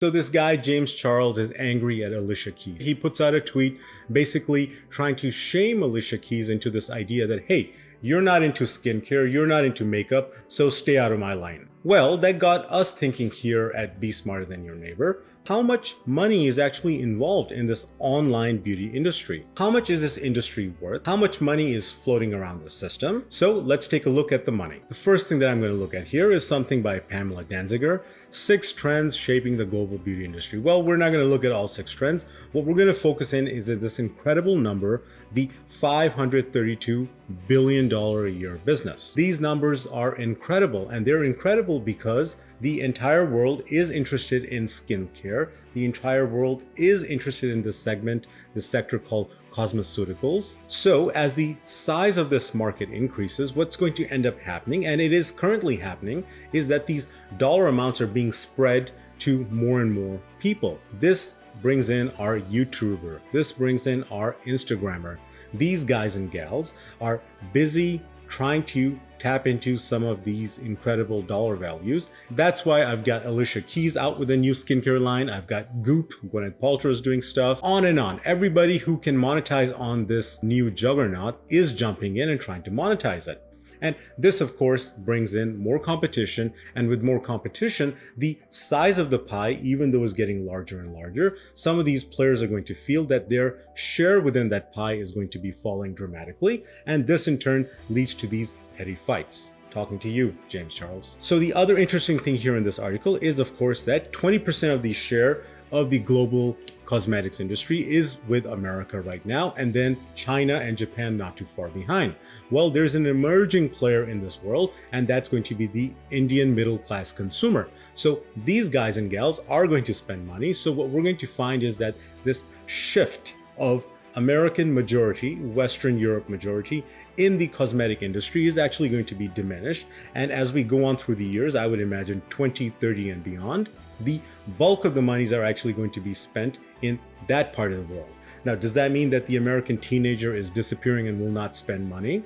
So this guy, James Charles, is angry at Alicia Keys. He puts out a tweet basically trying to shame Alicia Keys into this idea that, hey, you're not into skincare, you're not into makeup, so stay out of my line. Well, that got us thinking here at Be Smarter Than Your Neighbor. How much money is actually involved in this online beauty industry? How much is this industry worth? How much money is floating around the system? So let's take a look at the money. The first thing that I'm going to look at here is something by Pamela Danziger, 6 Trends Shaping the Global Beauty Industry. Well, we're not going to look at all 6 trends. What we're going to focus in is at this incredible number, the $532 billion a year business. These numbers are incredible, and they're incredible because the entire world is interested in skincare. The entire world is interested in this segment, this sector called cosmeceuticals. So as the size of this market increases, what's going to end up happening, and it is currently happening, is that these dollar amounts are being spread to more and more people. This brings in our YouTuber. This brings in our Instagrammer. These guys and gals are busy trying to tap into some of these incredible dollar values. That's why I've got Alicia Keys out with a new skincare line. I've got Goop, Gwyneth Paltrow is doing stuff, on and on. Everybody who can monetize on this new juggernaut is jumping in and trying to monetize it. And this, of course, brings in more competition. And with more competition, the size of the pie, even though it's getting larger and larger, some of these players are going to feel that their share within that pie is going to be falling dramatically. And this in turn leads to these petty fights. Talking to you, James Charles. So the other interesting thing here in this article is, of course, that 20% of the share of the global cosmetics industry is with America right now, and then China and Japan not too far behind. Well, there's an emerging player in this world, and that's going to be the Indian middle class consumer. So these guys and gals are going to spend money. So what we're going to find is that this shift of American majority, Western Europe majority in the cosmetic industry is actually going to be diminished. And as we go on through the years, I would imagine 2030 and beyond, the bulk of the monies are actually going to be spent in that part of the world. Now, does that mean that the American teenager is disappearing and will not spend money?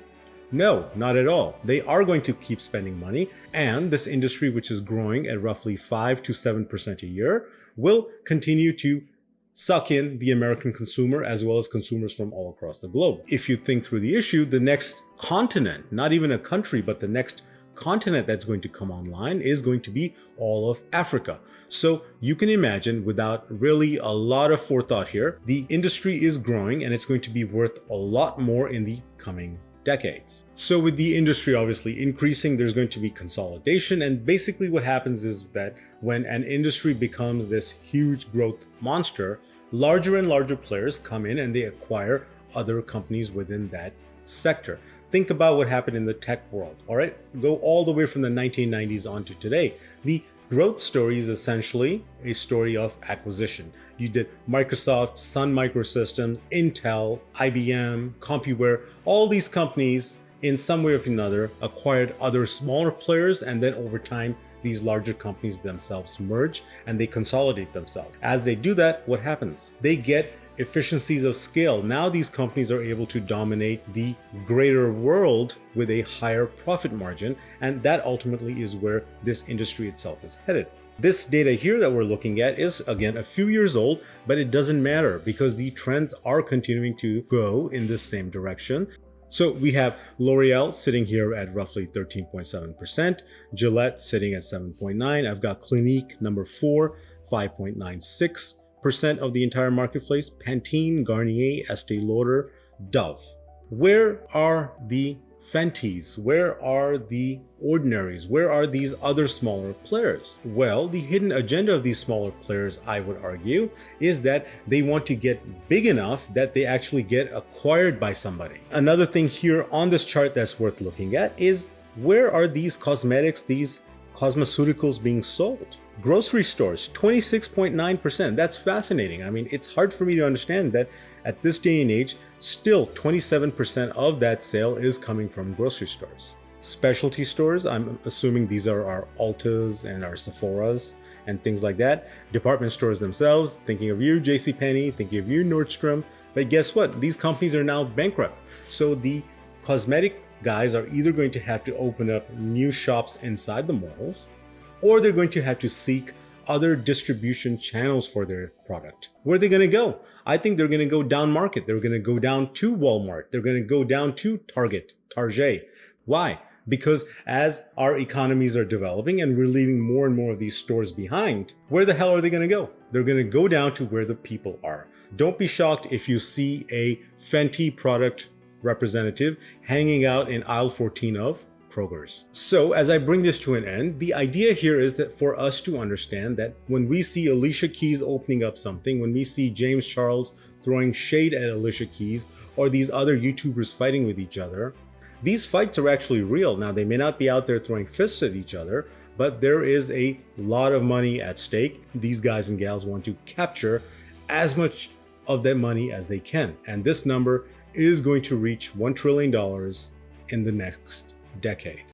No, not at all. They are going to keep spending money, and this industry, which is growing at roughly 5 to 7% a year, will continue to suck in the American consumer as well as consumers from all across the globe. If you think through the issue, the next continent, not even a country, but the next continent that's going to come online is going to be all of Africa. So you can imagine, without really a lot of forethought here, the industry is growing and it's going to be worth a lot more in the coming decades. So with the industry obviously increasing, there's going to be consolidation. And basically what happens is that when an industry becomes this huge growth monster, larger and larger players come in and they acquire other companies within that sector. Think about what happened in the tech world, all right? Go all the way from the 1990s on to today. The growth story is essentially a story of acquisition. You did Microsoft, Sun Microsystems, Intel, IBM, CompuWare, all these companies in some way or another acquired other smaller players, and then over time, these larger companies themselves merge and they consolidate themselves. As they do that, what happens? They get efficiencies of scale. Now these companies are able to dominate the greater world with a higher profit margin, and that ultimately is where this industry itself is headed. This data here that we're looking at is, again, a few years old, but it doesn't matter because the trends are continuing to go in the same direction. So we have L'Oreal sitting here at roughly 13.7%, Gillette sitting at 7.9%, I've got Clinique number 4, 5.96%. Of the entire marketplace, Pantene, Garnier, Estee Lauder, Dove. Where are the Fenties? Where are the Ordinaries? Where are these other smaller players? Well, the hidden agenda of these smaller players, I would argue, is that they want to get big enough that they actually get acquired by somebody. Another thing here on this chart that's worth looking at is, where are these cosmetics, these cosmeceuticals being sold? Grocery stores, 26.9%. That's fascinating. I mean, it's hard for me to understand that at this day and age, still 27% of that sale is coming from grocery stores. Specialty stores, I'm assuming these are our Ultas and our Sephoras and things like that. Department stores themselves, thinking of you, JCPenney, thinking of you, Nordstrom. But guess what? These companies are now bankrupt. So the cosmetic guys are either going to have to open up new shops inside the malls, or they're going to have to seek other distribution channels for their product. Where are they going to go? I think they're going to go down market. They're going to go down to Walmart. They're going to go down to Target. Why? Because as our economies are developing and we're leaving more and more of these stores behind, where the hell are they going to go? They're going to go down to where the people are. Don't be shocked if you see a Fenty product representative hanging out in aisle 14 of Kroger's. So as I bring this to an end, the idea here is that for us to understand that when we see Alicia Keys opening up something, when we see James Charles throwing shade at Alicia Keys or these other YouTubers fighting with each other, these fights are actually real. Now, they may not be out there throwing fists at each other, but there is a lot of money at stake. These guys and gals want to capture as much of that money as they can. And this number is going to reach $1 trillion in the next decade.